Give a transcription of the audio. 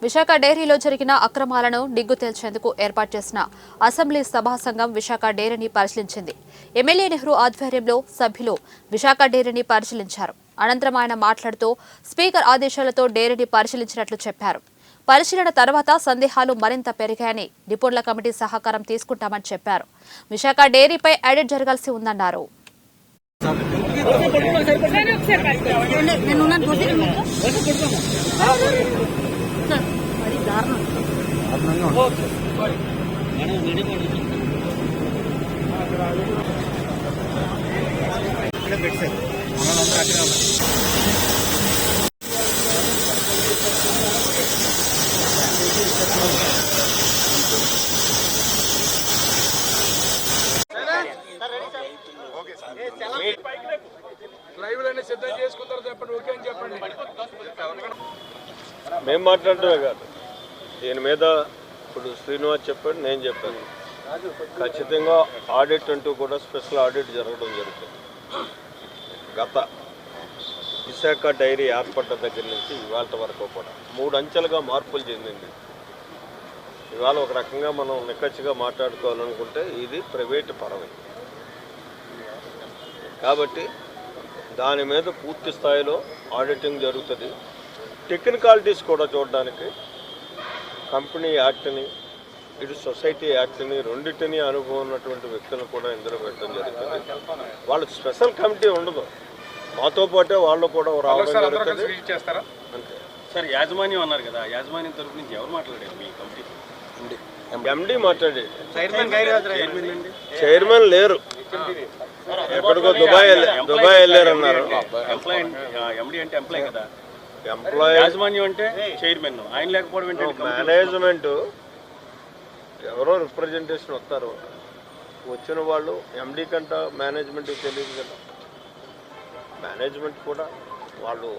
విశాఖ డైరీలో జరిగిన అక్రమాలను నిగ్గు తేల్చేందుకు ఏర్పాటు చేసిన అసెంబ్లీ సభా సంఘం విశాఖ డైరీని పరిశీలించింది. ఎమ్మెల్యే నెహ్రూ ఆధ్వర్యంలో సభ్యులు విశాఖ డైరీని పరిశీలించారు. అనంతరం ఆయన మాట్లాడుతూ స్పీకర్ ఆదేశాలతో డైరీని పరిశీలించినట్లు చెప్పారు. పరిశీలన తర్వాత సందేహాలు మరింత పెరిగాయని నిపుణుల కమిటీ సహకారం తీసుకుంటామని చెప్పారు. విశాఖ డైరీపై ఆడిట్ జరగాల్సి ఉందన్నారు. మేము మాట్లాడటమే కాదు, దీని మీద ఇప్పుడు శ్రీనివాస్ చెప్పాడు, నేను చెప్పాను. ఖచ్చితంగా ఆడిట్ అంటూ కూడా స్పెషల్ ఆడిట్ జరగడం జరుగుతుంది. గత విశాఖ డైరీ ఏర్పడ్డ దగ్గర నుంచి ఇవాళ వరకు కూడా 3 అంచెలుగా మార్పులు చెందింది. ఇవాళ ఒక రకంగా మనం నిక్కచ్చిగా మాట్లాడుకోవాలనుకుంటే ఇది ప్రైవేటు పరమే కాబట్టి దాని మీద పూర్తి స్థాయిలో ఆడిటింగ్ జరుగుతుంది. టెక్నికాలిటీస్ కూడా చూడడానికి కంపెనీ యాక్ట్ని, ఇటు సొసైటీ యాక్ట్ని రెండింటినీ అనుభవం ఉన్నటువంటి వ్యక్తులను కూడా ఇందులో పెట్టడం జరుగుతుంది. వాళ్ళకి స్పెషల్ కమిటీ ఉండదు, మాతో పాటే వాళ్ళు కూడా రావడం జరుగుతుంది. అంతే సార్. యాజమాన్యం అన్నారు కదా, యాజమాన్యం తరఫు నుంచి ఎవరు మాట్లాడారు? మీ కమిటీ ఎండి మాట్లాడేది, చైర్మన్ లేరు, ఎక్కడికో దుబాయ్ వెళ్ళారు అన్నారు. ఎండి అంటే ఎంప్లాయ్ కదా, ఎంప్లాయీ. యాజమాన్యం అంటే చైర్మన్, ఆయన లేకపోవడం ఏంటంటే మేనేజ్మెంట్ ఎవరో రిప్రజెంటేషన్ వస్తారు, వచ్చిన వాళ్ళు ఎండి కంట మేనేజ్మెంట్కి తెలియదు కదా. మేనేజ్మెంట్ కూడా వాళ్ళు